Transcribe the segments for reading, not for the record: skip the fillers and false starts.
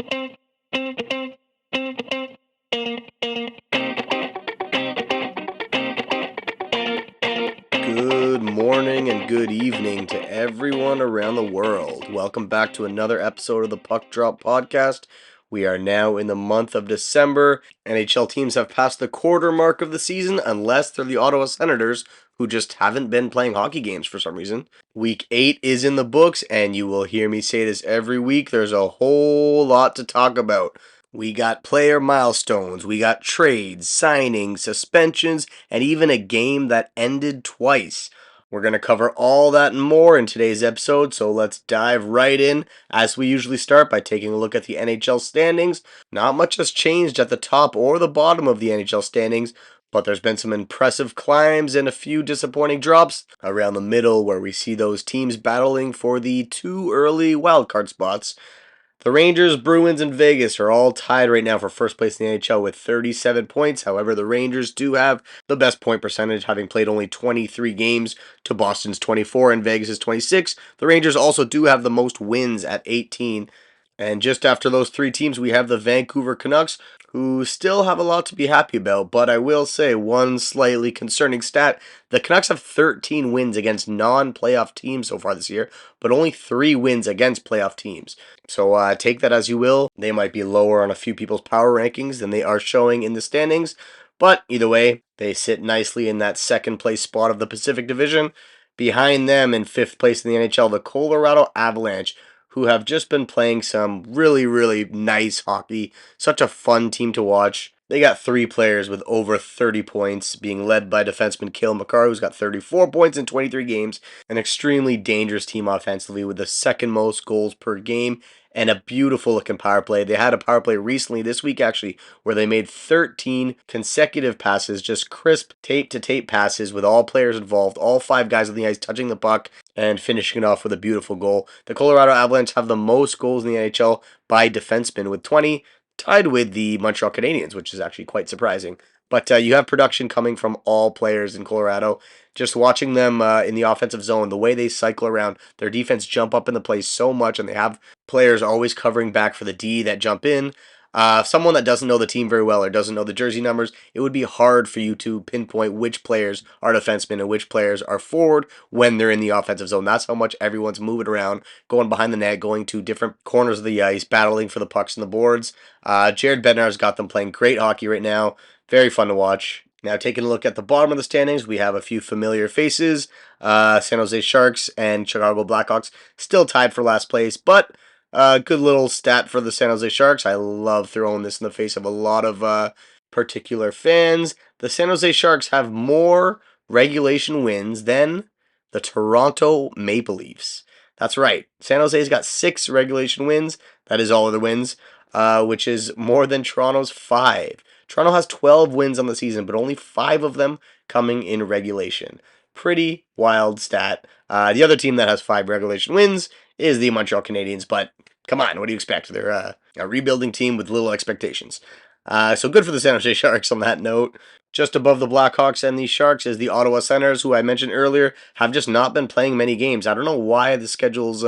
Good morning and good evening to everyone around the world. Welcome back to another episode of the Puck Drop Podcast. We are now in the month of December. NHL teams have passed the quarter mark of the season unless they're the Ottawa Senators, who just haven't been playing hockey games for some reason. Week 8 is in the books, and you will hear me say this every week. There's a whole lot to talk about. We got player milestones, we got trades, signings, suspensions, and even a game that ended twice. We're going to cover all that and more in today's episode, so let's dive right in, as we usually start by taking a look at the NHL standings. Not much has changed at the top or the bottom of the NHL standings, but there's been some impressive climbs and a few disappointing drops around the middle where we see those teams battling for the two early wildcard spots. The Rangers, Bruins, and Vegas are all tied right now for first place in the NHL with 37 points. However, the Rangers do have the best point percentage, having played only 23 games to Boston's 24 and Vegas's 26. The Rangers also do have the most wins at 18. And just after those three teams, we have the Vancouver Canucks, who still have a lot to be happy about. But I will say one slightly concerning stat. The Canucks have 13 wins against non-playoff teams so far this year, but only 3 wins against playoff teams. So take that as you will. They might be lower on a few people's power rankings than they are showing in the standings. But either way, they sit nicely in that second place spot of the Pacific Division. Behind them in fifth place in the NHL, the Colorado Avalanche, who have just been playing some really, really nice hockey. Such a fun team to watch. They got 3 players with over 30 points, being led by defenseman Cale Makar, who's got 34 points in 23 games. An extremely dangerous team offensively with the second most goals per game and a beautiful looking power play. They had a power play recently, this week actually, where they made 13 consecutive passes, just crisp tape-to-tape passes with all players involved, all 5 guys on the ice touching the puck and finishing it off with a beautiful goal. The Colorado Avalanche have the most goals in the NHL by defensemen with 20, tied with the Montreal Canadiens, which is actually quite surprising. But you have production coming from all players in Colorado. Just watching them in the offensive zone, the way they cycle around, their defense jump up in the place so much, and they have players always covering back for the D that jump in. Someone that doesn't know the team very well or doesn't know the jersey numbers, it would be hard for you to pinpoint which players are defensemen and which players are forward when they're in the offensive zone. That's how much everyone's moving around, going behind the net, going to different corners of the ice, battling for the pucks and the boards. Jared Bednar's got them playing great hockey right now. Very fun to watch. Now, taking a look at the bottom of the standings, we have a few familiar faces. San Jose Sharks and Chicago Blackhawks still tied for last place, but good little stat for the San Jose Sharks. I love throwing this in the face of a lot of particular fans. The San Jose Sharks have more regulation wins than the Toronto Maple Leafs. That's right. San Jose's got 6 regulation wins. That is all of the wins, which is more than Toronto's 5. Toronto has 12 wins on the season, but only 5 of them coming in regulation. Pretty wild stat. The other team that has 5 regulation wins is the Montreal Canadiens, but come on, what do you expect? They're a rebuilding team with little expectations. So good for the San Jose Sharks on that note. Just above the Blackhawks and the Sharks is the Ottawa Senators, who I mentioned earlier have just not been playing many games. I don't know why the schedule's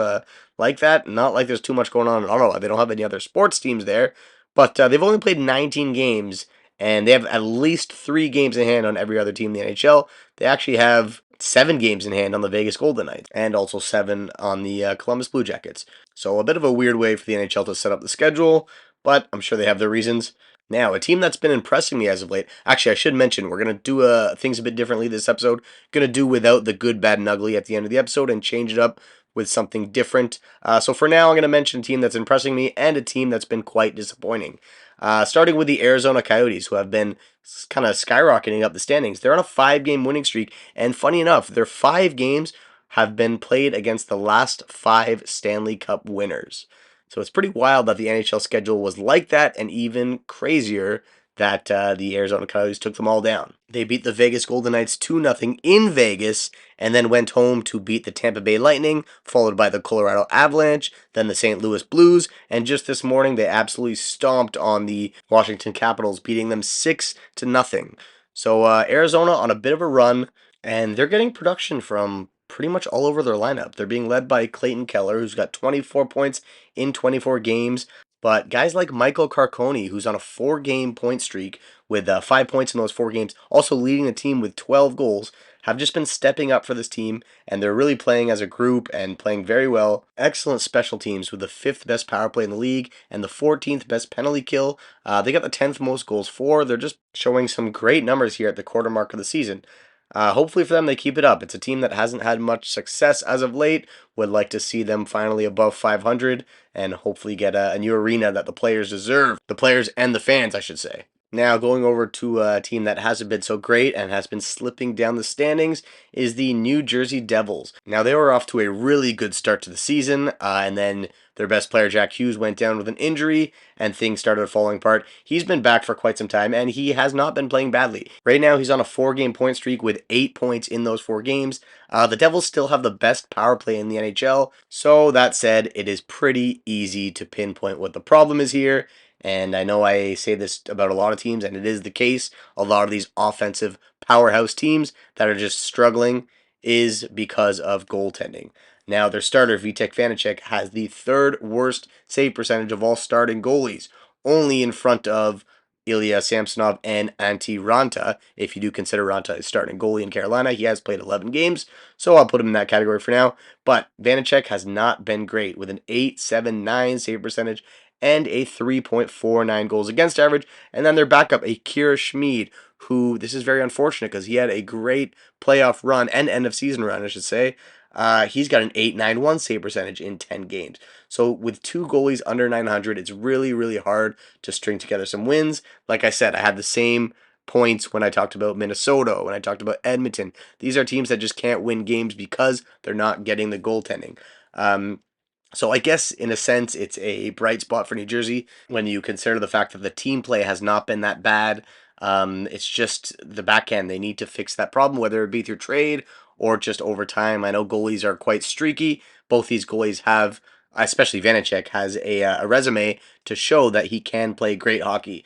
like that. Not like there's too much going on in Ottawa. They don't have any other sports teams there. But they've only played 19 games, and they have at least 3 games in hand on every other team in the NHL. They actually have 7 games in hand on the Vegas Golden Knights, and also 7 on the Columbus Blue Jackets. So a bit of a weird way for the NHL to set up the schedule, but I'm sure they have their reasons. Now, a team that's been impressing me as of late, actually I should mention, we're going to do things a bit differently this episode. Going to do without the good, bad, and ugly at the end of the episode and change it up with something different. So for now, I'm going to mention a team that's impressing me and a team that's been quite disappointing. Starting with the Arizona Coyotes, who have been kind of skyrocketing up the standings. They're on a 5-game winning streak, and funny enough, their 5 games have been played against the last 5 Stanley Cup winners. So it's pretty wild that the NHL schedule was like that, and even crazier that the Arizona Coyotes took them all down. They beat the Vegas Golden Knights 2-0 in Vegas, and then went home to beat the Tampa Bay Lightning, followed by the Colorado Avalanche, then the St. Louis Blues, and just this morning they absolutely stomped on the Washington Capitals, beating them 6-0. So Arizona on a bit of a run, and they're getting production from pretty much all over their lineup. They're being led by Clayton Keller, who's got 24 points in 24 games. But guys like Michael Carcone, who's on a 4 game point streak with 5 points in those 4 games, also leading the team with 12 goals, have just been stepping up for this team, and they're really playing as a group and playing very well. Excellent special teams with the fifth best power play in the league and the 14th best penalty kill. They got the 10th most goals for. They're just showing some great numbers here at the quarter mark of the season. Hopefully for them, they keep it up. It's a team that hasn't had much success as of late. Would like to see them finally above 500 and hopefully get a new arena that the players deserve. The players and the fans, I should say. Now, going over to a team that hasn't been so great and has been slipping down the standings is the New Jersey Devils. Now, they were off to a really good start to the season, and then their best player, Jack Hughes, went down with an injury, and things started falling apart. He's been back for quite some time, and he has not been playing badly. Right now, he's on a 4 game point streak with 8 points in those 4 games. The Devils still have the best power play in the NHL, so that said, it is pretty easy to pinpoint what the problem is here. And I know I say this about a lot of teams, and it is the case. A lot of these offensive powerhouse teams that are just struggling is because of goaltending. Now, their starter, Vitek Vanacek, has the third worst save percentage of all starting goalies, only in front of Ilya Samsonov and Antti Ranta. If you do consider Ranta a starting goalie in Carolina, he has played 11 games, so I'll put him in that category for now. But Vanacek has not been great with an 8.79 save percentage and a 3.49 goals against average. And then their backup, a Kira Schmid, who this is very unfortunate because he had a great playoff run and end of season run, I should say. He's got an 8.91 save percentage in 10 games. So with two goalies under 900, it's really, really hard to string together some wins. Like I said, I had the same points when I talked about Minnesota, when I talked about Edmonton. These are teams that just can't win games because they're not getting the goaltending. So I guess in a sense it's a bright spot for New Jersey when you consider the fact that the team play has not been that bad. It's just the back end. They need to fix that problem, whether it be through trade or just over time. I know goalies are quite streaky. Both these goalies have, especially Vanacek, has a resume to show that he can play great hockey.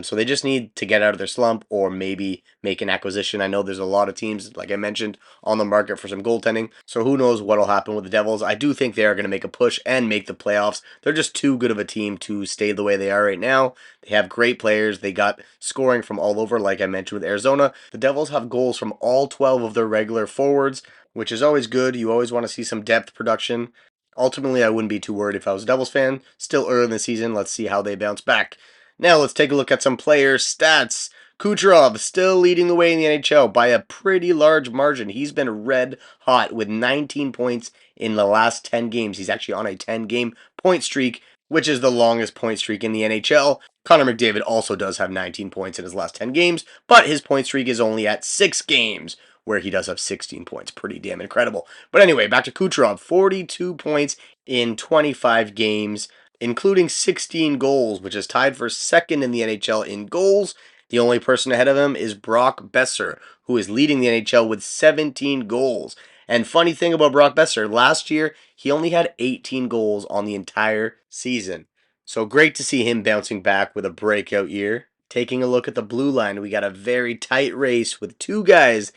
So they just need to get out of their slump or maybe make an acquisition. I know there's a lot of teams, like I mentioned, on the market for some goaltending. So who knows what will happen with the Devils. I do think they are going to make a push and make the playoffs. They're just too good of a team to stay the way they are right now. They have great players. They got scoring from all over, like I mentioned with Arizona. The Devils have goals from all 12 of their regular forwards, which is always good. You always want to see some depth production. Ultimately, I wouldn't be too worried if I was a Devils fan. Still early in the season. Let's see how they bounce back. Now let's take a look at some player stats. Kucherov still leading the way in the NHL by a pretty large margin. He's been red hot with 19 points in the last 10 games. He's actually on a 10-game point streak, which is the longest point streak in the NHL. Connor McDavid also does have 19 points in his last 10 games, but his point streak is only at 6 games, where he does have 16 points. Pretty damn incredible. But anyway, back to Kucherov. 42 points in 25 games, including 16 goals, which is tied for second in the NHL in goals. The only person ahead of him is Brock Besser, who is leading the NHL with 17 goals. And funny thing about Brock Besser, last year he only had 18 goals on the entire season. So great to see him bouncing back with a breakout year. Taking a look at the blue line, we got a very tight race with two guys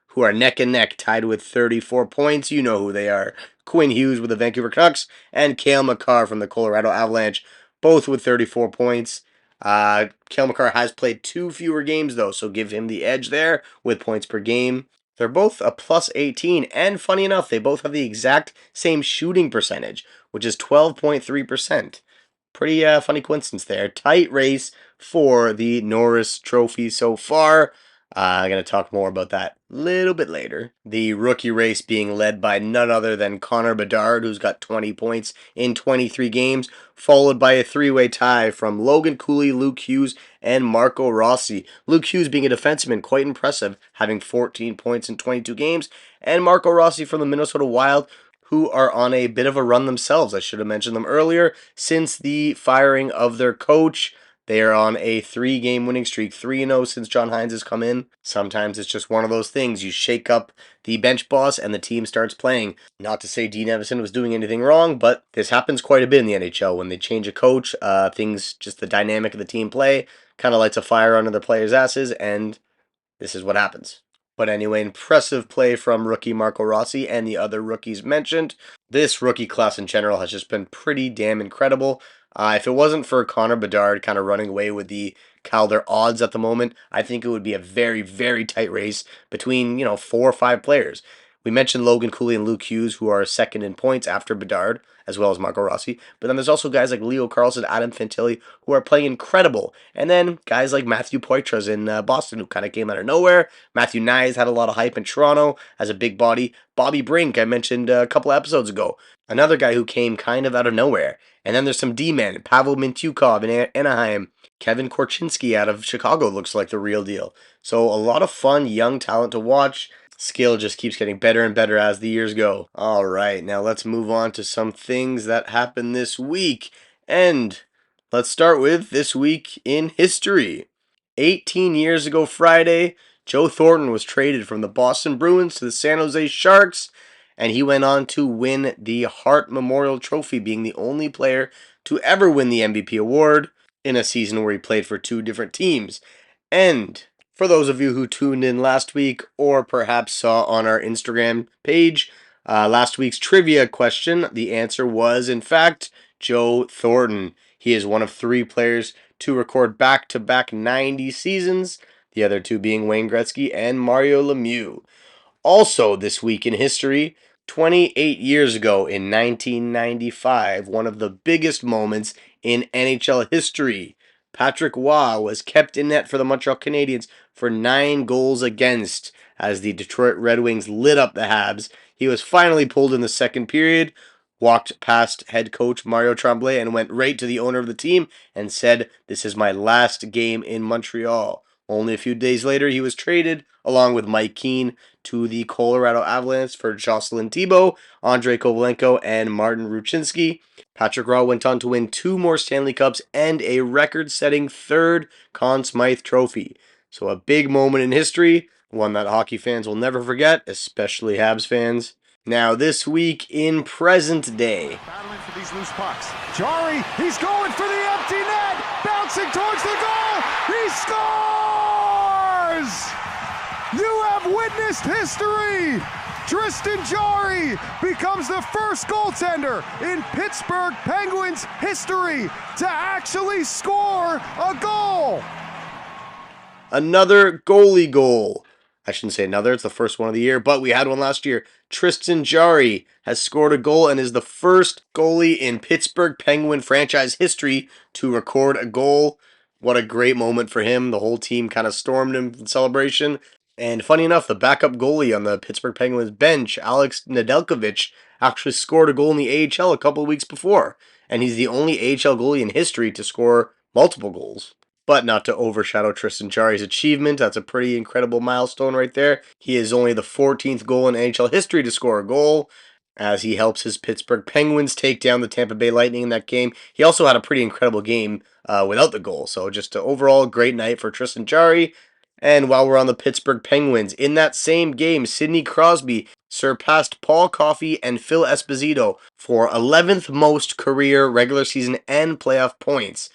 who are neck and neck, tied with 34 points. You know who they are. Quinn Hughes with the Vancouver Canucks and Cale Makar from the Colorado Avalanche, both with 34 points. Cale Makar has played 2 fewer games, though, so give him the edge there with points per game. They're both a plus 18, and funny enough, they both have the exact same shooting percentage, which is 12.3%. Pretty funny coincidence there. Tight race for the Norris Trophy so far. I'm going to talk more about that a little bit later. The rookie race being led by none other than Connor Bedard, who's got 20 points in 23 games, followed by a three-way tie from Logan Cooley, Luke Hughes, and Marco Rossi. Luke Hughes being a defenseman, quite impressive, having 14 points in 22 games, and Marco Rossi from the Minnesota Wild, who are on a bit of a run themselves. I should have mentioned them earlier. Since the firing of their coach, they are on a 3 game winning streak, 3-0 since John Hines has come in. Sometimes it's just one of those things. You shake up the bench boss and the team starts playing. Not to say Dean Evison was doing anything wrong, but this happens quite a bit in the NHL. When they change a coach, things, just the dynamic of the team play, kind of lights a fire under the players' asses, and this is what happens. But anyway, impressive play from rookie Marco Rossi and the other rookies mentioned. This rookie class in general has just been pretty damn incredible. If it wasn't for Connor Bedard kind of running away with the Calder odds at the moment, I think it would be a very, very tight race between, 4 or 5 players. We mentioned Logan Cooley and Luke Hughes, who are second in points after Bedard, as well as Marco Rossi. But then there's also guys like Leo Carlson, Adam Fantilli, who are playing incredible. And then guys like Matthew Poitras in Boston, who kind of came out of nowhere. Matthew Nyes had a lot of hype in Toronto as a big body. Bobby Brink, I mentioned a couple episodes ago. Another guy who came kind of out of nowhere. And then there's some D-men. Pavel Mintyukov in Anaheim. Kevin Korchinski out of Chicago looks like the real deal. So a lot of fun, young talent to watch. Skill just keeps getting better and better as the years go. All right, now let's move on to some things that happened this week. And let's start with this week in history. 18 years ago Friday, Joe Thornton was traded from the Boston Bruins to the San Jose Sharks, and he went on to win the Hart Memorial Trophy, being the only player to ever win the MVP award in a season where he played for 2 different teams. And for those of you who tuned in last week or perhaps saw on our Instagram page, last week's trivia question, the answer was, in fact, Joe Thornton. He is one of 3 players to record back-to-back 90 seasons, the other 2 being Wayne Gretzky and Mario Lemieux. Also, this week in history, 28 years ago in 1995, one of the biggest moments in NHL history, Patrick Waugh was kept in net for the Montreal Canadiens for 9 goals against as the Detroit Red Wings lit up the Habs. He was finally pulled in the second period, walked past head coach Mario Tremblay and went right to the owner of the team and said, "This is my last game in Montreal." Only a few days later, he was traded, along with Mike Keane, to the Colorado Avalanche for Jocelyn Thibault, Andrei Kovalenko, and Martin Ruchinski. Patrick Roy went on to win 2 more Stanley Cups and a record-setting 3rd Conn Smythe Trophy. So a big moment in history, one that hockey fans will never forget, especially Habs fans. Now this week in present day. Battling for these loose pucks. Jari, he's going for the empty net, bouncing towards the goal. He scores! You have witnessed history. Tristan Jarry becomes the first goaltender in Pittsburgh Penguins history to actually score a goal. Another goalie goal. I shouldn't say another, it's the first one of the year, but we had one last year. Tristan Jarry has scored a goal and is the first goalie in Pittsburgh Penguin franchise history to record a goal. What a great moment for him. The whole team kind of stormed him in celebration. And funny enough, the backup goalie on the Pittsburgh Penguins bench, Alex Nedeljkovic, actually scored a goal in the AHL a couple of weeks before. And he's the only AHL goalie in history to score multiple goals. But not to overshadow Tristan Jarry's achievement, that's a pretty incredible milestone right there. He is only the 14th goal in NHL history to score a goal, as he helps his Pittsburgh Penguins take down the Tampa Bay Lightning in that game. He also had a pretty incredible game without the goal, so just an overall great night for Tristan Jarry. And while we're on the Pittsburgh Penguins, in that same game, Sidney Crosby surpassed Paul Coffey and Phil Esposito for 11th most career regular season and playoff points.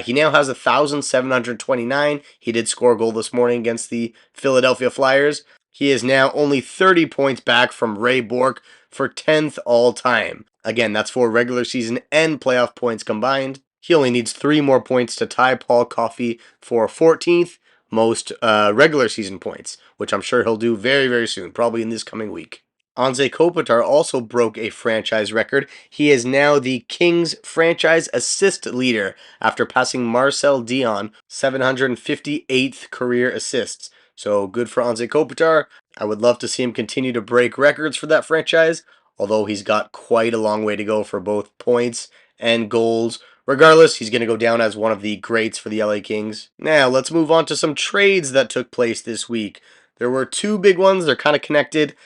He now has 1,729. He did score a goal this morning against the Philadelphia Flyers. He is now only 30 points back from Ray Bourque for 10th all time. Again, that's for regular season and playoff points combined. He only needs 3 more points to tie Paul Coffey for 14th most regular season points, which I'm sure he'll do very, very soon, probably in this coming week. Anze Kopitar also broke a franchise record. He is now the Kings franchise assist leader after passing Marcel Dion, 758th career assists. So good for Anze Kopitar. I would love to see him continue to break records for that franchise, although he's got quite a long way to go for both points and goals. Regardless, he's going to go down as one of the greats for the LA Kings. Now, let's move on to some trades that took place this week. There were 2 big ones. They're kind of connected.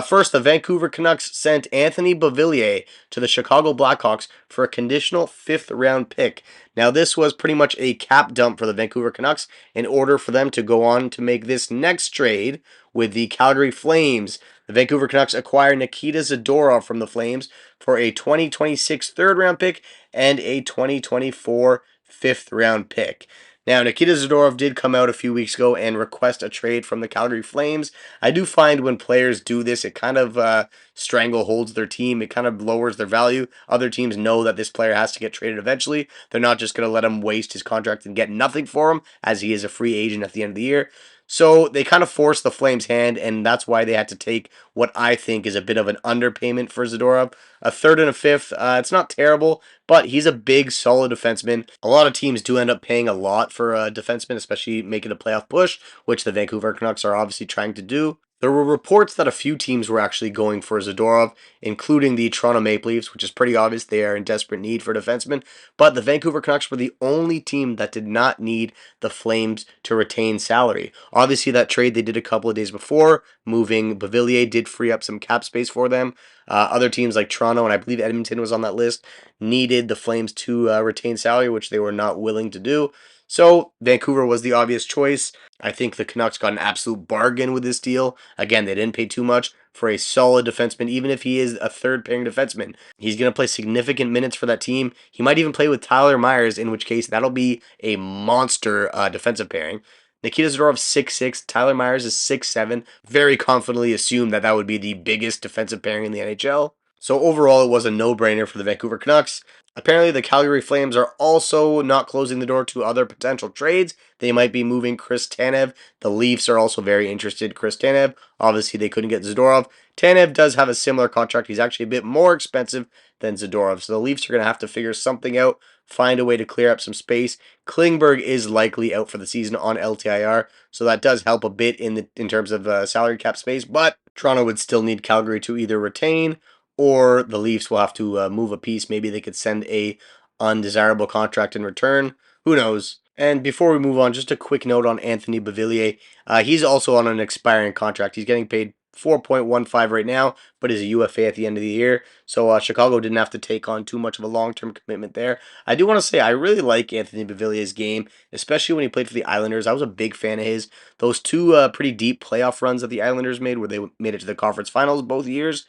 First, the Vancouver Canucks sent Anthony Beauvillier to the Chicago Blackhawks for a conditional 5th-round pick. Now, this was pretty much a cap dump for the Vancouver Canucks in order for them to go on to make this next trade with the Calgary Flames. The Vancouver Canucks acquire Nikita Zadorov from the Flames for a 2026 3rd-round pick and a 2024 5th-round pick. Now, Nikita Zadorov did come out a few weeks ago and request a trade from the Calgary Flames. I do find when players do this, it kind of strangleholds their team. It kind of lowers their value. Other teams know that this player has to get traded eventually. They're not just going to let him waste his contract and get nothing for him, as he is a free agent at the end of the year. So they kind of forced the Flames' hand, and that's why they had to take what I think is a bit of an underpayment for Zadorov. A third and a fifth, it's not terrible, but he's a big, solid defenseman. A lot of teams do end up paying a lot for a defenseman, especially making a playoff push, which the Vancouver Canucks are obviously trying to do. There were reports that a few teams were actually going for Zadorov, including the Toronto Maple Leafs, which is pretty obvious they are in desperate need for defensemen. But the Vancouver Canucks were the only team that did not need the Flames to retain salary. Obviously, that trade they did a couple of days before, moving Beauvillier, did free up some cap space for them. Other teams like Toronto, and I believe Edmonton was on that list, needed the Flames to retain salary, which they were not willing to do. So Vancouver was the obvious choice. I think the Canucks got an absolute bargain with this deal. Again, they didn't pay too much for a solid defenseman, even if he is a third pairing defenseman. He's going to play significant minutes for that team. He might even play with Tyler Myers, in which case that'll be a monster defensive pairing. Nikita Zadorov 6'6", Tyler Myers is 6'7". Very confidently assumed that that would be the biggest defensive pairing in the NHL. So overall, it was a no-brainer for the Vancouver Canucks. Apparently, the Calgary Flames are also not closing the door to other potential trades. They might be moving Chris Tanev. The Leafs are also very interested in Chris Tanev. Obviously, they couldn't get Zadorov. Tanev does have a similar contract. He's actually a bit more expensive than Zadorov. So the Leafs are going to have to figure something out, find a way to clear up some space. Klingberg is likely out for the season on LTIR, so that does help a bit in terms of salary cap space. But Toronto would still need Calgary to either retain, or the Leafs will have to move a piece. Maybe they could send a undesirable contract in return. Who knows? And before we move on, just a quick note on Anthony Beauvillier. He's also on an expiring contract. He's getting paid 4.15 right now, but is a UFA at the end of the year. So Chicago didn't have to take on too much of a long-term commitment there. I do want to say I really like Anthony Beauvillier's game, especially when he played for the Islanders. I was a big fan of his. Those two pretty deep playoff runs that the Islanders made, where they made it to the conference finals both years,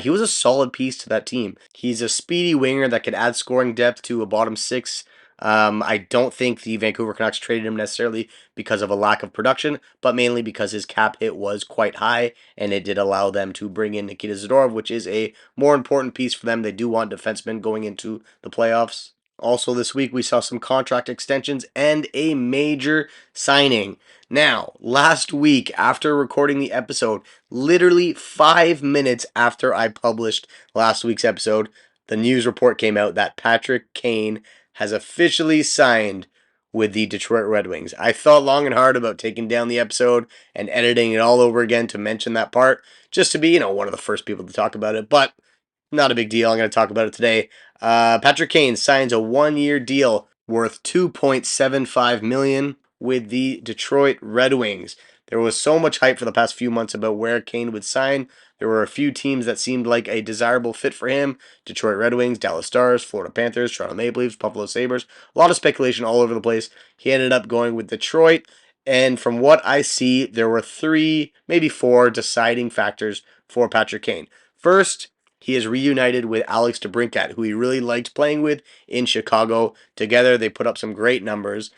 he was a solid piece to that team. He's a speedy winger that could add scoring depth to a bottom six. I don't think the Vancouver Canucks traded him necessarily because of a lack of production, but mainly because his cap hit was quite high, and it did allow them to bring in Nikita Zadorov, which is a more important piece for them. They do want defensemen going into the playoffs. Also, this week we saw some contract extensions and a major signing. Now, last week, after recording the episode, literally 5 minutes after I published last week's episode, the news report came out that Patrick Kane has officially signed with the Detroit Red Wings. I thought long and hard about taking down the episode and editing it all over again to mention that part, just to be, one of the first people to talk about it, but not a big deal. I'm going to talk about it today. Patrick Kane signs a 1-year deal worth $2.75 million with the Detroit Red Wings. There was so much hype for the past few months about where Kane would sign. There were a few teams that seemed like a desirable fit for him. Detroit Red Wings, Dallas Stars, Florida Panthers, Toronto Maple Leafs, Buffalo Sabres. A lot of speculation all over the place. He ended up going with Detroit. And from what I see, there were 3, maybe 4 deciding factors for Patrick Kane. First, he is reunited with Alex DeBrincat, who he really liked playing with in Chicago. Together, they put up some great numbers.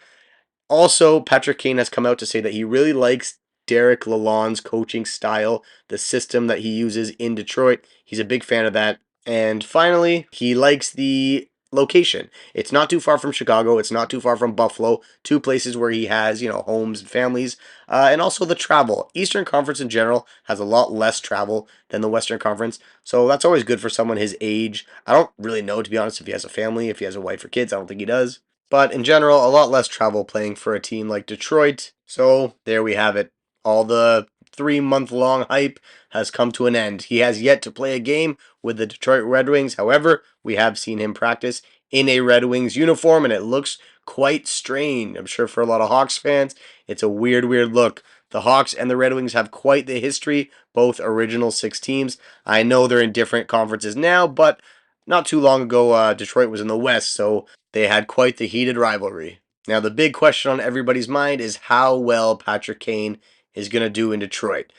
Also, Patrick Kane has come out to say that he really likes Derek Lalonde's coaching style, the system that he uses in Detroit. He's a big fan of that. And finally, he likes the location. It's not too far from Chicago. It's not too far from Buffalo. 2 places where he has, homes and families. And also the travel. Eastern Conference in general has a lot less travel than the Western Conference. So that's always good for someone his age. I don't really know, to be honest, if he has a family, if he has a wife or kids. I don't think he does. But in general, a lot less travel playing for a team like Detroit. So there we have it. All the 3-month-long hype has come to an end. He has yet to play a game with the Detroit Red Wings. However, we have seen him practice in a Red Wings uniform, and it looks quite strange. I'm sure for a lot of Hawks fans, it's a weird look. The Hawks and the Red Wings have quite the history, both original 6 teams. I know they're in different conferences now, but not too long ago, Detroit was in the West, so they had quite the heated rivalry. Now, the big question on everybody's mind is how well Patrick Kane is going to do in Detroit.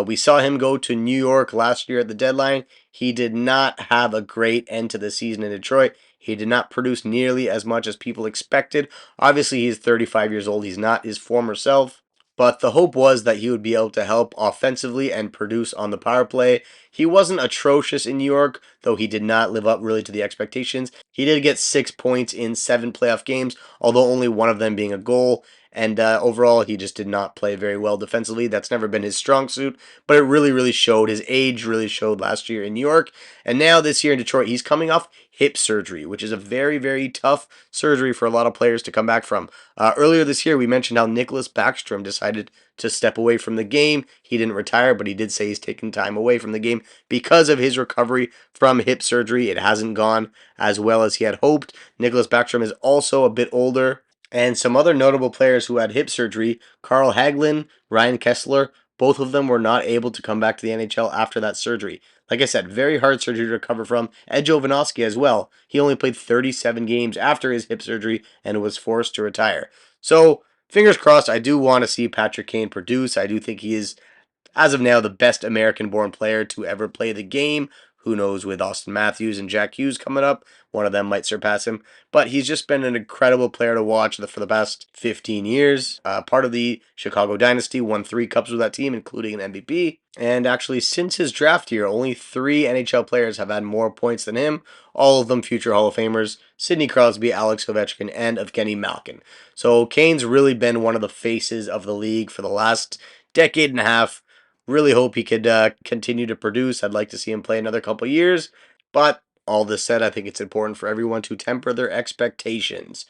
We saw him go to New York last year at the deadline. He did not have a great end to the season in Detroit. He did not produce nearly as much as people expected. Obviously, he's 35 years old. He's not his former self. but the hope was that he would be able to help offensively and produce on the power play. He wasn't atrocious in New York, though he did not live up really to the expectations. He did get 6 points in 7 playoff games, although only one of them being a goal. And overall, he just did not play very well defensively. That's never been his strong suit, but it really, really showed. His age really showed last year in New York. And now this year in Detroit, he's coming off hip surgery, which is a very, very tough surgery for a lot of players to come back from. Earlier this year, we mentioned how Nicholas Backstrom decided to step away from the game. He didn't retire, but he did say he's taking time away from the game because of his recovery from hip surgery. It hasn't gone as well as he had hoped. Nicholas Backstrom is also a bit older. And some other notable players who had hip surgery, Carl Hagelin, Ryan Kessler, both of them were not able to come back to the NHL after that surgery. Like I said, very hard surgery to recover from. Ed Jovanovski as well. He only played 37 games after his hip surgery and was forced to retire. So, fingers crossed, I do want to see Patrick Kane produce. I do think he is, as of now, the best American-born player to ever play the game. Who knows with Austin Matthews and Jack Hughes coming up? One of them might surpass him. But he's just been an incredible player to watch for the past 15 years. Part of the Chicago Dynasty, won 3 cups with that team, including an MVP. And actually, since his draft year, only 3 NHL players have had more points than him. All of them future Hall of Famers: Sidney Crosby, Alex Ovechkin, and Evgeny Malkin. So Kane's really been one of the faces of the league for the last decade and a half. Really hope he could continue to produce. I'd like to see him play another couple years. But all this said, I think it's important for everyone to temper their expectations.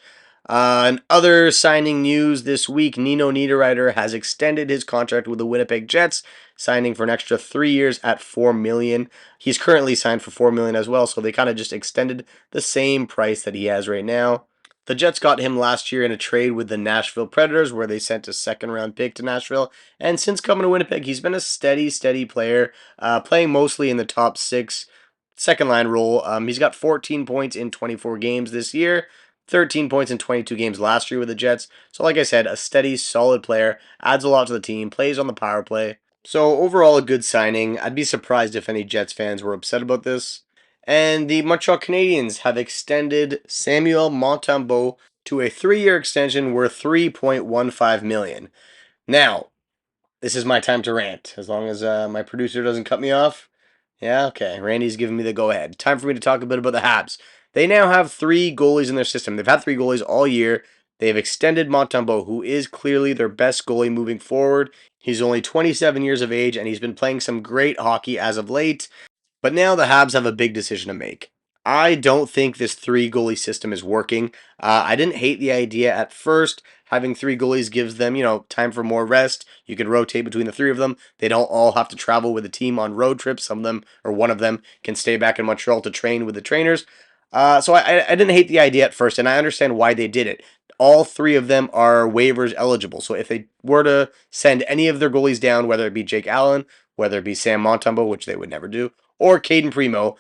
And other signing news this week, Nino Niederreiter has extended his contract with the Winnipeg Jets, signing for an extra 3 years at $4 million. He's currently signed for $4 million as well, so they kind of just extended the same price that he has right now. The Jets got him last year in a trade with the Nashville Predators, where they sent a second-round pick to Nashville. And since coming to Winnipeg, he's been a steady, steady player, playing mostly in the top 6 second-line role. He's got 14 points in 24 games this year, 13 points in 22 games last year with the Jets. So like I said, a steady, solid player, adds a lot to the team, plays on the power play. So overall, a good signing. I'd be surprised if any Jets fans were upset about this. And the Montreal Canadiens have extended Samuel Montembeault to a 3-year extension worth $3.15 million. Now, this is my time to rant, as long as my producer doesn't cut me off. Yeah, okay. Randy's giving me the go-ahead. Time for me to talk a bit about the Habs. They now have 3 goalies in their system. They've had 3 goalies all year. They've extended Montembeault, who is clearly their best goalie moving forward. He's only 27 years of age, and he's been playing some great hockey as of late. But now the Habs have a big decision to make. I don't think this 3 goalie system is working. I didn't hate the idea at first. Having 3 goalies gives them, time for more rest. You can rotate between the 3 of them. They don't all have to travel with the team on road trips. Some of them, or one of them, can stay back in Montreal to train with the trainers. So I didn't hate the idea at first, and I understand why they did it. All 3 of them are waivers eligible. So if they were to send any of their goalies down, whether it be Jake Allen, whether it be Sam Montembeault, which they would never do, or Caden Primo,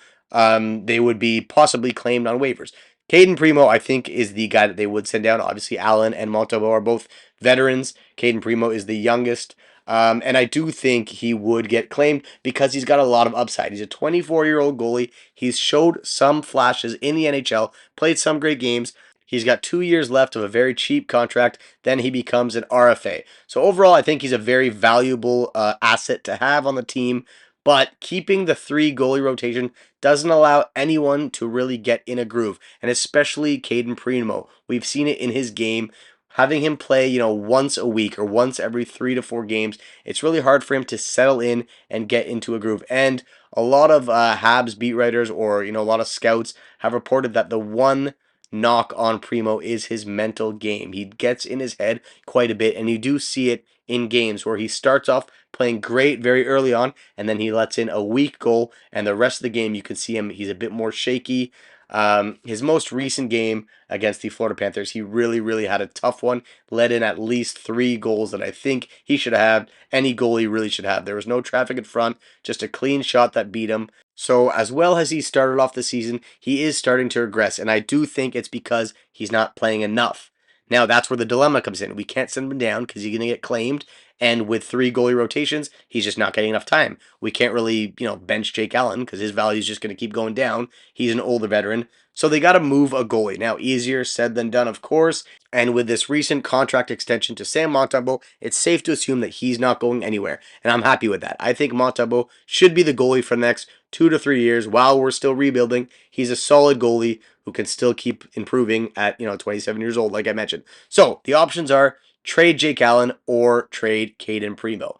they would be possibly claimed on waivers. Caden Primo, I think, is the guy that they would send down. Obviously, Allen and Montembeault are both veterans. Caden Primo is the youngest. And I do think he would get claimed because he's got a lot of upside. He's a 24-year-old goalie. He's showed some flashes in the NHL, played some great games. He's got 2 years left of a very cheap contract. Then he becomes an RFA. So overall, I think he's a very valuable asset to have on the team. But keeping the 3 goalie rotation doesn't allow anyone to really get in a groove, and especially Caden Primo. We've seen it in his game. Having him play, once a week or once every 3 to 4 games, it's really hard for him to settle in and get into a groove. And a lot of Habs beat writers or, a lot of scouts have reported that the one knock on Primo is his mental game. He gets in his head quite a bit, and you do see it in games where he starts off playing great very early on, and then he lets in a weak goal, and the rest of the game you can see he's a bit more shaky. His most recent game against the Florida Panthers, he really, really had a tough one. Let in at least 3 goals that I think he should have. Any goalie really should have. There was no traffic in front, just a clean shot that beat him. So as well as he started off the season, he is starting to regress, and I do think it's because he's not playing enough. Now that's where the dilemma comes in. We can't send him down because he's going to get claimed, and with 3 goalie rotations, he's just not getting enough time. We can't really, bench Jake Allen because his value is just going to keep going down. He's an older veteran. So they got to move a goalie. Now, easier said than done, of course. And with this recent contract extension to Sam Montembeault, it's safe to assume that he's not going anywhere. And I'm happy with that. I think Montembeault should be the goalie for the next 2 to 3 years while we're still rebuilding. He's a solid goalie who can still keep improving at 27 years old, like I mentioned. So the options are trade Jake Allen or trade Caden Primo.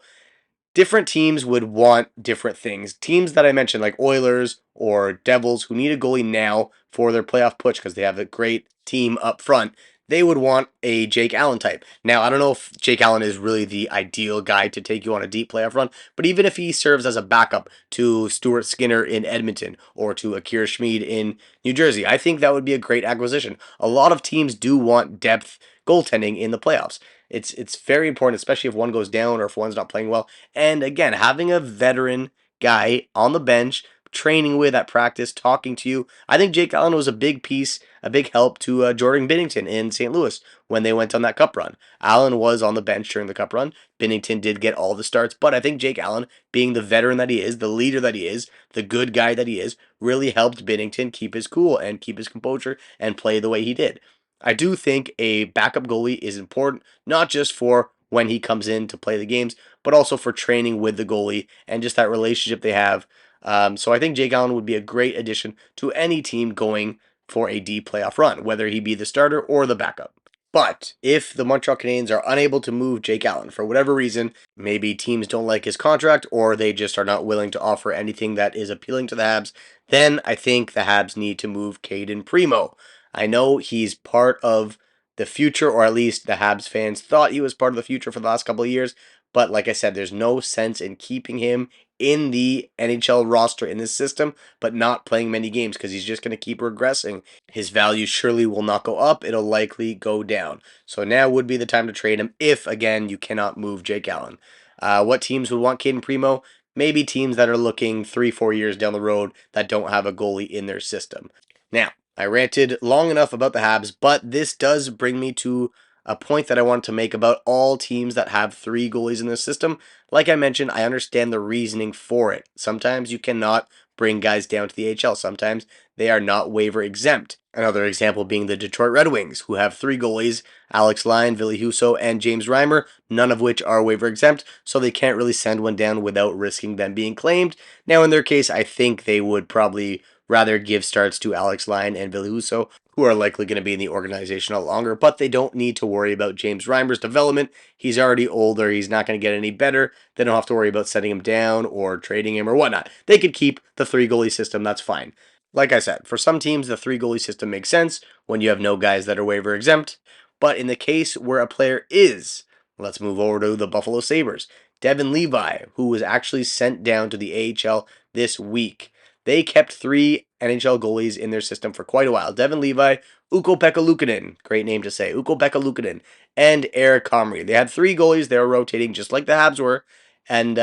Different teams would want different things. Teams that I mentioned, like Oilers or Devils, who need a goalie now for their playoff push because they have a great team up front, they would want a Jake Allen type. Now, I don't know if Jake Allen is really the ideal guy to take you on a deep playoff run, but even if he serves as a backup to Stuart Skinner in Edmonton or to Akira Schmid in New Jersey, I think that would be a great acquisition. A lot of teams do want depth goaltending in the playoffs. It's very important, especially if one goes down or if one's not playing well. And again, having a veteran guy on the bench, training with at practice, talking to you. I think Jake Allen was a big piece, a big help to Jordan Binnington in St. Louis when they went on that cup run. Allen was on the bench during the cup run. Binnington did get all the starts, but I think Jake Allen, being the veteran that he is, the leader that he is, the good guy that he is, really helped Binnington keep his cool and keep his composure and play the way he did. I do think a backup goalie is important, not just for when he comes in to play the games, but also for training with the goalie and just that relationship they have. So I think Jake Allen would be a great addition to any team going for a deep playoff run, whether he be the starter or the backup. But if the Montreal Canadiens are unable to move Jake Allen for whatever reason, maybe teams don't like his contract or they just are not willing to offer anything that is appealing to the Habs, then I think the Habs need to move Caden Primo. I know he's part of the future, or at least the Habs fans thought he was part of the future for the last couple of years. But like I said, there's no sense in keeping him in the NHL roster in this system, but not playing many games because he's just going to keep regressing. His value surely will not go up, it'll likely go down. So now would be the time to trade him if, again, you cannot move Jake Allen. What teams would want Caden Primo? Maybe teams that are looking 3-4 years down the road that don't have a goalie in their system. Now, I ranted long enough about the Habs, but this does bring me to a point that I wanted to make about all teams that have three goalies in the system. Like I mentioned, I understand the reasoning for it. Sometimes you cannot bring guys down to the AHL. Sometimes they are not waiver exempt. Another example being the Detroit Red Wings, who have three goalies, Alex Lyon, Ville Husso, and James Reimer, none of which are waiver exempt, so they can't really send one down without risking them being claimed. Now, in their case, I think they would probably rather give starts to Alex Lyon and Ville Husso, who are likely going to be in the organization a lot longer, but they don't need to worry about James Reimer's development. He's already older. He's not going to get any better. They don't have to worry about setting him down or trading him or whatnot. They could keep the three goalie system. That's fine. Like I said, for some teams, the three goalie system makes sense when you have no guys that are waiver exempt. But in the case where a player is, let's move over to the Buffalo Sabres. Devin Levi, who was actually sent down to the AHL this week. They kept three NHL goalies in their system for quite a while. Devin Levi, Ukko-Pekka Luukkonen, great name to say, Ukko-Pekka Luukkonen, and Eric Comrie. They had three goalies. They were rotating just like the Habs were. And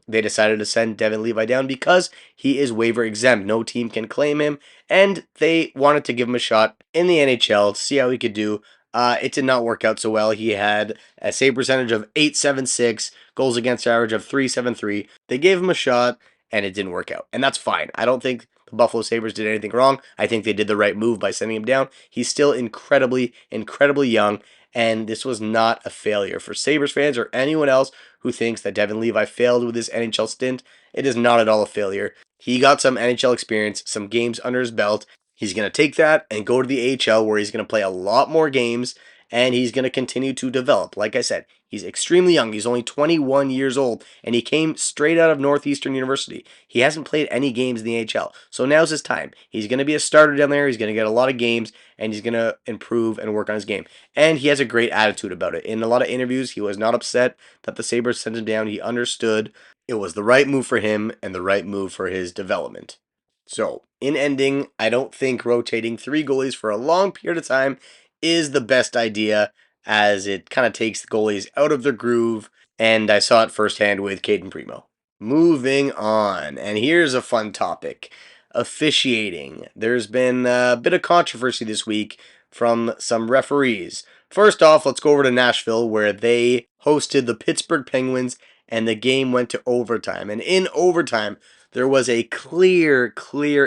they decided to send Devin Levi down because he is waiver exempt. No team can claim him. And they wanted to give him a shot in the NHL to see how he could do. It did not work out so well. He had a save percentage of .876, goals against average of .373. They gave him a shot, and it didn't work out. And that's fine. I don't think the Buffalo Sabres did anything wrong. I think they did the right move by sending him down. He's still incredibly, incredibly young, and this was not a failure. For Sabres fans or anyone else who thinks that Devin Levi failed with his NHL stint, it is not at all a failure. He got some NHL experience, some games under his belt. He's going to take that and go to the AHL where he's going to play a lot more games and he's going to continue to develop. Like I said, he's extremely young. He's only 21 years old and he came straight out of Northeastern University. He hasn't played any games in the AHL. So now's his time. He's going to be a starter down there. He's going to get a lot of games and he's going to improve and work on his game. And he has a great attitude about it. In a lot of interviews, he was not upset that the Sabres sent him down. He understood it was the right move for him and the right move for his development. So, in ending, I don't think rotating three goalies for a long period of time is the best idea, as it kind of takes the goalies out of their groove, and I saw it firsthand with Caden Primo. Moving on, and here's a fun topic. Officiating. There's been a bit of controversy this week from some referees. First off, let's go over to Nashville, where they hosted the Pittsburgh Penguins, and the game went to overtime. And in overtime, there was a clear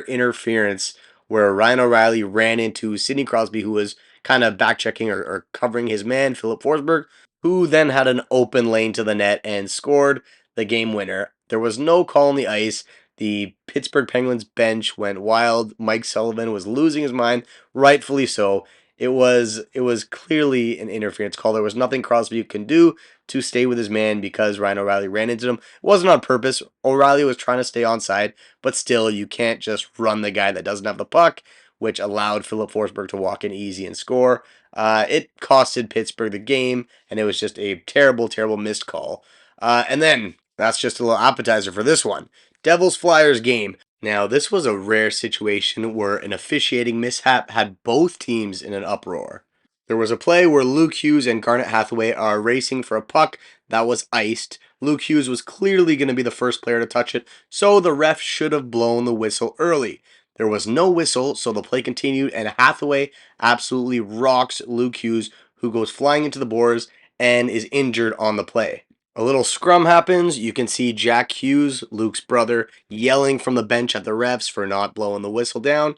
interference where Ryan O'Reilly ran into Sidney Crosby, who was kind of back checking or covering his man, Philip Forsberg, who then had an open lane to the net and scored the game winner. There was no call on the ice. The Pittsburgh Penguins bench went wild. Mike Sullivan was losing his mind, rightfully so. It was clearly an interference call. There was nothing Crosby can do to stay with his man because Ryan O'Reilly ran into him. It wasn't on purpose. O'Reilly was trying to stay onside, but still, you can't just run the guy that doesn't have the puck, which allowed Philip Forsberg to walk in easy and score. It costed Pittsburgh the game, and it was just a terrible, terrible missed call. And then that's just a little appetizer for this one. Devils Flyers game. Now, this was a rare situation where an officiating mishap had both teams in an uproar. There was a play where Luke Hughes and Garnet Hathaway are racing for a puck that was iced. Luke Hughes was clearly going to be the first player to touch it, so the ref should have blown the whistle early. There was no whistle, so the play continued, and Hathaway absolutely rocks Luke Hughes, who goes flying into the boards and is injured on the play. A little scrum happens. You can see Jack Hughes, Luke's brother, yelling from the bench at the refs for not blowing the whistle down.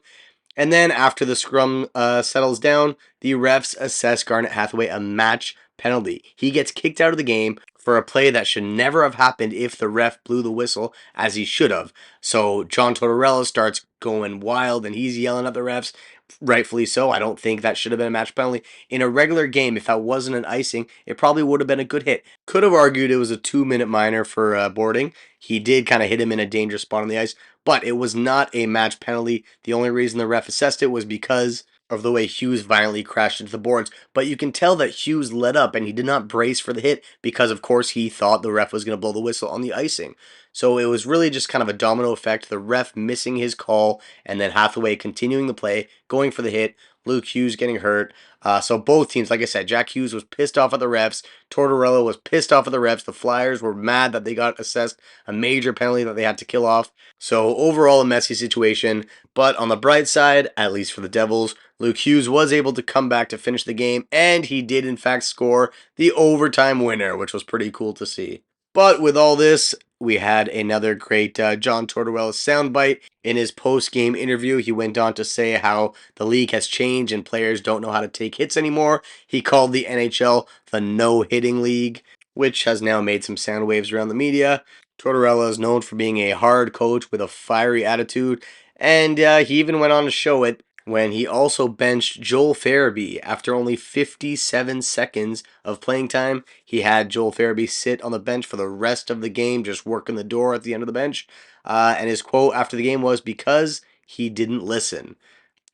And then after the scrum settles down, the refs assess Garnet Hathaway a match penalty. He gets kicked out of the game for a play that should never have happened if the ref blew the whistle, as he should have. So John Tortorella starts going wild and he's yelling at the refs, rightfully so. I don't think that should have been a match penalty. In a regular game, if that wasn't an icing, it probably would have been a good hit. Could have argued it was a 2-minute minor for boarding. He did kind of hit him in a dangerous spot on the ice, but it was not a match penalty. The only reason the ref assessed it was because of the way Hughes violently crashed into the boards. But you can tell that Hughes let up and he did not brace for the hit because, of course, he thought the ref was going to blow the whistle on the icing. So it was really just kind of a domino effect. The ref missing his call and then Hathaway continuing the play, going for the hit, Luke Hughes getting hurt. So both teams, like I said, Jack Hughes was pissed off at the refs. Tortorella was pissed off at the refs. The Flyers were mad that they got assessed a major penalty that they had to kill off. So overall, a messy situation. But on the bright side, at least for the Devils, Luke Hughes was able to come back to finish the game, and he did in fact score the overtime winner, which was pretty cool to see. But with all this, we had another great John Tortorella soundbite. In his post-game interview, he went on to say how the league has changed and players don't know how to take hits anymore. He called the NHL the no-hitting league, which has now made some sound waves around the media. Tortorella is known for being a hard coach with a fiery attitude, and he even went on to show it when he also benched Joel Farabee after only 57 seconds of playing time. He had Joel Farabee sit on the bench for the rest of the game, just working the door at the end of the bench. And his quote after the game was, "Because he didn't listen."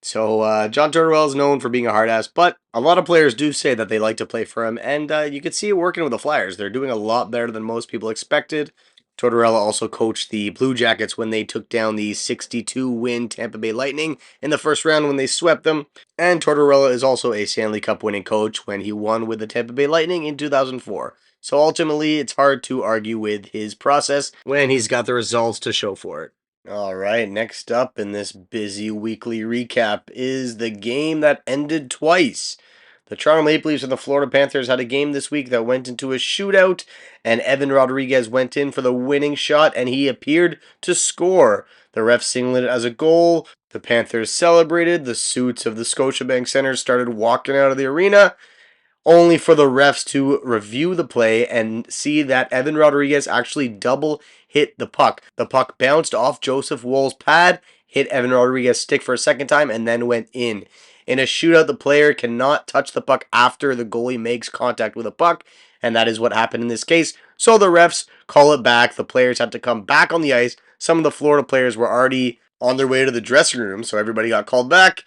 So John Tortorella is known for being a hard ass, but a lot of players do say that they like to play for him, and you can see it working with the Flyers. They're doing a lot better than most people expected. Tortorella also coached the Blue Jackets when they took down the 62-win Tampa Bay Lightning in the first round when they swept them. And Tortorella is also a Stanley Cup winning coach when he won with the Tampa Bay Lightning in 2004. So ultimately, it's hard to argue with his process when he's got the results to show for it. All right, next up in this busy weekly recap is the game that ended twice. The Toronto Maple Leafs and the Florida Panthers had a game this week that went into a shootout, and Evan Rodriguez went in for the winning shot, and he appeared to score. The ref signaled it as a goal. The Panthers celebrated. The suits of the Scotiabank Center started walking out of the arena, only for the refs to review the play and see that Evan Rodriguez actually double hit the puck. The puck bounced off Joseph Woll's pad, hit Evan Rodriguez's stick for a second time, and then went in. In a shootout, the player cannot touch the puck after the goalie makes contact with the puck, and that is what happened in this case. So the refs call it back. The players had to come back on the ice. Some of the Florida players were already on their way to the dressing room, so everybody got called back,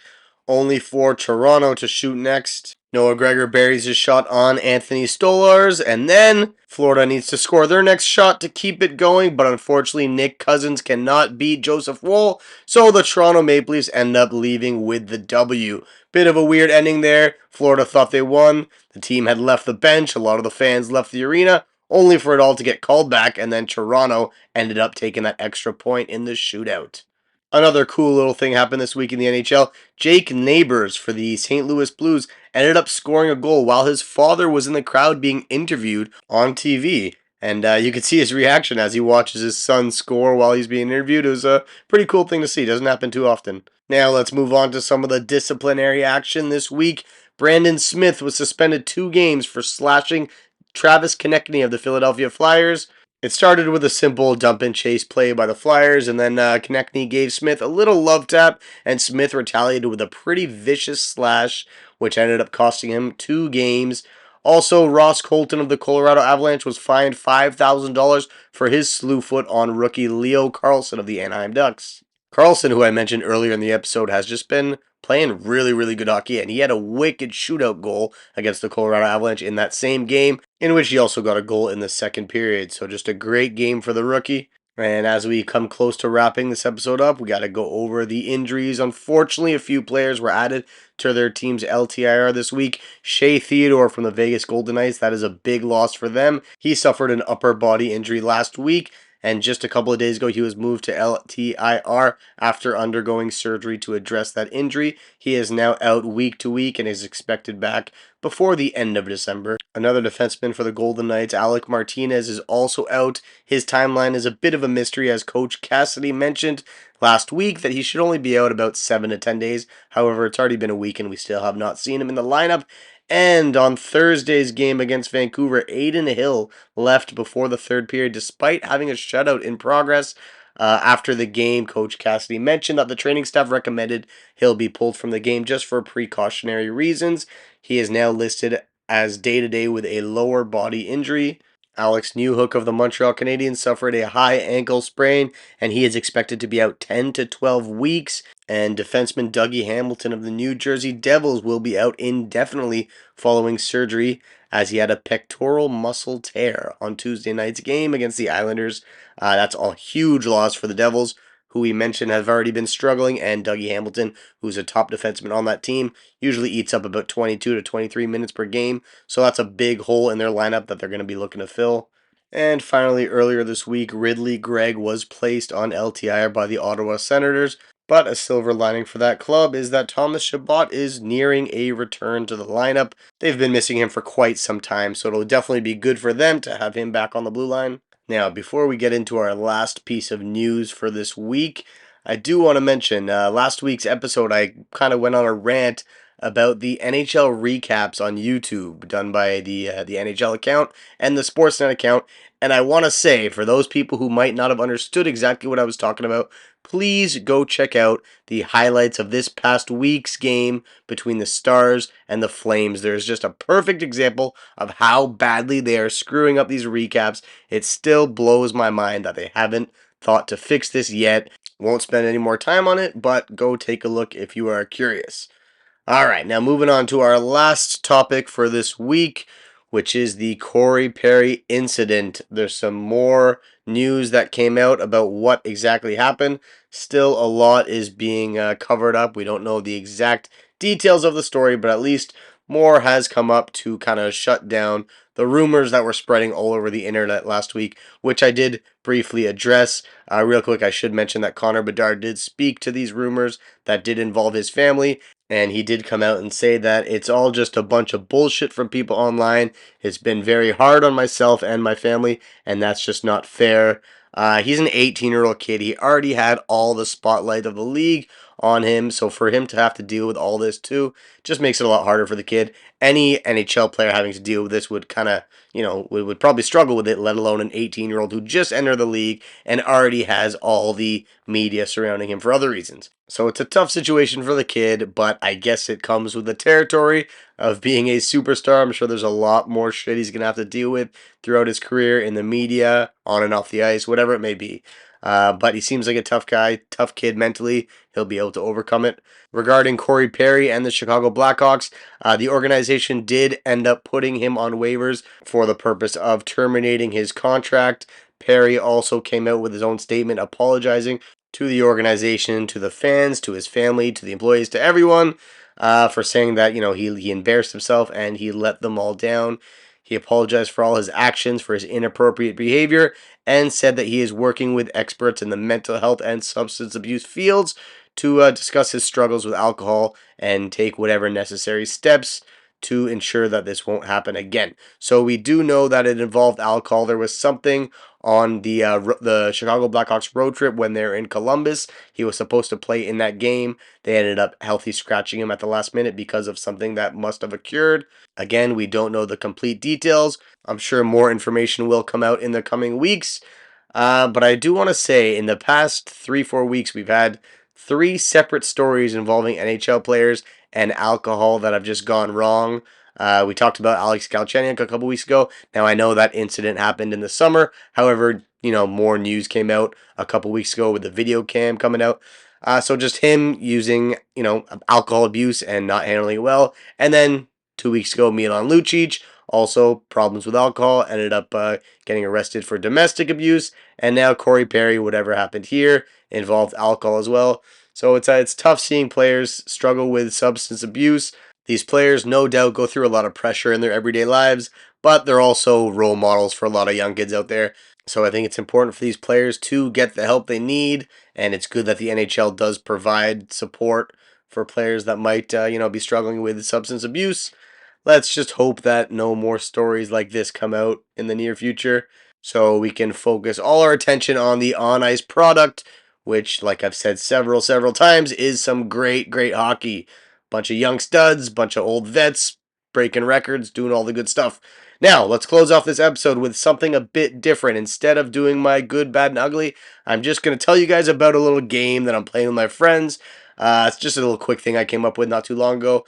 only for Toronto to shoot next. Noah Gregor buries his shot on Anthony Stolarz, and then Florida needs to score their next shot to keep it going, but unfortunately Nick Cousins cannot beat Joseph Woll, so the Toronto Maple Leafs end up leaving with the W. Bit of a weird ending there. Florida thought they won. The team had left the bench. A lot of the fans left the arena, only for it all to get called back, and then Toronto ended up taking that extra point in the shootout. Another cool little thing happened this week in the NHL. Jake Neighbors for the St. Louis Blues ended up scoring a goal while his father was in the crowd being interviewed on TV. And you could see his reaction as he watches his son score while he's being interviewed. It was a pretty cool thing to see. Doesn't happen too often. Now let's move on to some of the disciplinary action this week. Brandon Smith was suspended 2 games for slashing Travis Konechny of the Philadelphia Flyers. It started with a simple dump and chase play by the Flyers, and then Konechny gave Smith a little love tap, and Smith retaliated with a pretty vicious slash, which ended up costing him 2 games. Also, Ross Colton of the Colorado Avalanche was fined $5,000 for his slew foot on rookie Leo Carlson of the Anaheim Ducks. Carlson, who I mentioned earlier in the episode, has just been playing really, really good hockey, and he had a wicked shootout goal against the Colorado Avalanche in that same game, in which he also got a goal in the second period. So just a great game for the rookie. And as we come close to wrapping this episode up, we got to go over the injuries. Unfortunately, a few players were added to their team's LTIR this week. Shea Theodore from the Vegas Golden Knights, that is a big loss for them. He suffered an upper body injury last week, and just a couple of days ago, he was moved to LTIR after undergoing surgery to address that injury. He is now out week to week and is expected back before the end of December. Another defenseman for the Golden Knights, Alec Martinez, is also out. His timeline is a bit of a mystery, as Coach Cassidy mentioned last week that he should only be out about 7 to 10 days. However, it's already been a week and we still have not seen him in the lineup. And on Thursday's game against Vancouver, Aiden Hill left before the third period despite having a shutout in progress. After the game, Coach Cassidy mentioned that the training staff recommended Hill be pulled from the game just for precautionary reasons. He is now listed as day-to-day with a lower body injury. Alex Newhook of the Montreal Canadiens suffered a high ankle sprain, and he is expected to be out 10 to 12 weeks. And defenseman Dougie Hamilton of the New Jersey Devils will be out indefinitely following surgery, as he had a pectoral muscle tear on Tuesday night's game against the Islanders. That's a huge loss for the Devils, who we mentioned have already been struggling, and Dougie Hamilton, who's a top defenseman on that team, usually eats up about 22 to 23 minutes per game, so that's a big hole in their lineup that they're going to be looking to fill. And finally, earlier this week, Ridley Gregg was placed on LTIR by the Ottawa Senators, but a silver lining for that club is that Thomas Chabot is nearing a return to the lineup. They've been missing him for quite some time, so it'll definitely be good for them to have him back on the blue line. Now, before we get into our last piece of news for this week, I do want to mention last week's episode, I kind of went on a rant about the NHL recaps on YouTube done by the NHL account and the Sportsnet account. And I want to say, for those people who might not have understood exactly what I was talking about, please go check out the highlights of this past week's game between the Stars and the Flames. There's just a perfect example of how badly they are screwing up these recaps. It still blows my mind that they haven't thought to fix this yet. Won't spend any more time on it, but go take a look if you are curious. All right, now moving on to our last topic for this week, which is the Corey Perry incident. There's some more news that came out about what exactly happened. Still, a lot is being covered up. We don't know the exact details of the story, but at least more has come up to kind of shut down the rumors that were spreading all over the internet last week, which I did briefly address. Real quick, I should mention that Connor Bedard did speak to these rumors that did involve his family, and he did come out and say that it's all just a bunch of bullshit from people online. It's been very hard on myself and my family, and that's just not fair. He's an 18-year-old kid. He already had all the spotlight of the league on him, so for him to have to deal with all this too just makes it a lot harder for the kid. Any NHL player having to deal with this would kind of, would probably struggle with it, let alone an 18-year-old who just entered the league and already has all the media surrounding him for other reasons. So it's a tough situation for the kid, but I guess it comes with the territory of being a superstar. I'm sure there's a lot more shit he's going to have to deal with throughout his career in the media, on and off the ice, whatever it may be. But he seems like a tough guy, tough kid mentally. He'll be able to overcome it. Regarding Corey Perry and the Chicago Blackhawks, the organization did end up putting him on waivers for the purpose of terminating his contract. Perry also came out with his own statement apologizing to the organization, to the fans, to his family, to the employees, to everyone, for saying that, he embarrassed himself and he let them all down. He apologized for all his actions, for his inappropriate behavior, and said that he is working with experts in the mental health and substance abuse fields to discuss his struggles with alcohol and take whatever necessary steps to ensure that this won't happen again. So we do know that it involved alcohol. There was something on the Chicago Blackhawks road trip when they're in Columbus. He was supposed to play in that game. They ended up healthy scratching him at the last minute because of something that must have occurred. Again, we don't know the complete details. I'm sure more information will come out in the coming weeks. But I do want to say in the past 3-4 weeks, we've had 3 separate stories involving NHL players and alcohol that have just gone wrong. We talked about Alex Galchenyuk a couple weeks ago. Now, I know that incident happened in the summer. However, more news came out a couple weeks ago with the video cam coming out. So just him using, alcohol abuse and not handling it well. And then 2 weeks ago, Milan Lucic, also problems with alcohol, ended up getting arrested for domestic abuse. And now Corey Perry, whatever happened here, involved alcohol as well. So it's tough seeing players struggle with substance abuse. These players, no doubt, go through a lot of pressure in their everyday lives, but they're also role models for a lot of young kids out there. So I think it's important for these players to get the help they need, and it's good that the NHL does provide support for players that might, be struggling with substance abuse. Let's just hope that no more stories like this come out in the near future so we can focus all our attention on the on ice product, which, like I've said several times, is some great hockey. Bunch of young studs, bunch of old vets breaking records, doing all the good stuff. Now, let's close off this episode with something a bit different. Instead of doing my good, bad, and ugly, I'm just going to tell you guys about a little game that I'm playing with my friends. It's just a little quick thing I came up with not too long ago.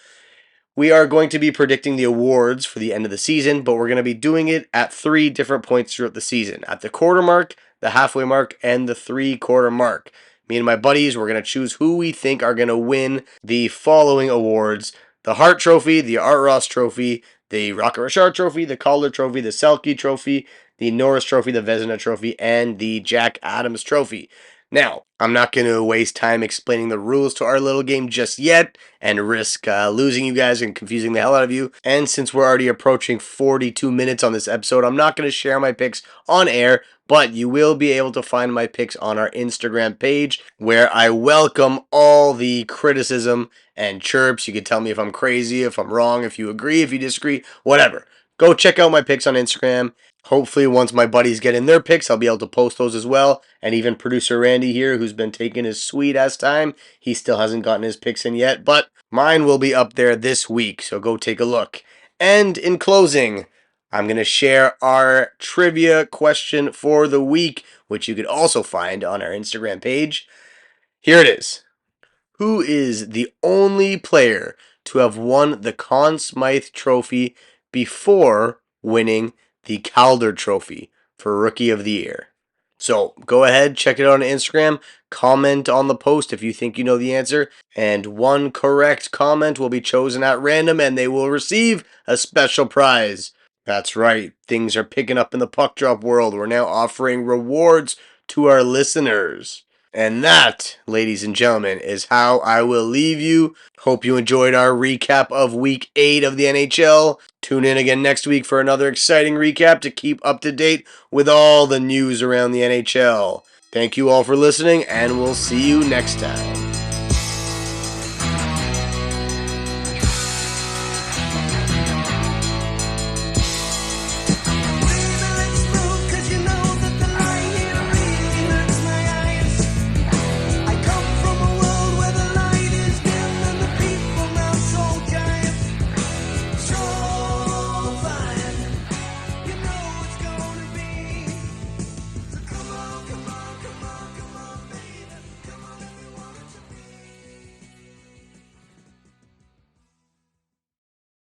We are going to be predicting the awards for the end of the season, but we're going to be doing it at 3 different points throughout the season. At the quarter mark, the halfway mark, and the 3-quarter mark. Me and my buddies, we're going to choose who we think are going to win the following awards: the Hart Trophy, the Art Ross Trophy, the Rocket Richard Trophy, the Calder Trophy, the Selke Trophy, the Norris Trophy, the Vezina Trophy, and the Jack Adams Trophy. Now, I'm not going to waste time explaining the rules to our little game just yet and risk losing you guys and confusing the hell out of you. And since we're already approaching 42 minutes on this episode, I'm not going to share my picks on air, but you will be able to find my picks on our Instagram page, where I welcome all the criticism and chirps. You can tell me if I'm crazy, if I'm wrong, if you agree, if you disagree, whatever. Go check out my picks on Instagram. Hopefully, once my buddies get in their picks, I'll be able to post those as well. And even producer Randy here, who's been taking his sweet ass time, he still hasn't gotten his picks in yet, but mine will be up there this week, so go take a look. And in closing, I'm going to share our trivia question for the week, which you could also find on our Instagram page. Here it is. Who is the only player to have won the Conn Smythe Trophy before winning the Calder Trophy for Rookie of the Year? So go ahead, check it out on Instagram, comment on the post if you think you know the answer, and one correct comment will be chosen at random and they will receive a special prize. That's right, things are picking up in the puck drop world. We're now offering rewards to our listeners. And that, ladies and gentlemen, is how I will leave you. Hope you enjoyed our recap of Week 8 of the NHL. Tune in again next week for another exciting recap to keep up to date with all the news around the NHL. Thank you all for listening, and we'll see you next time.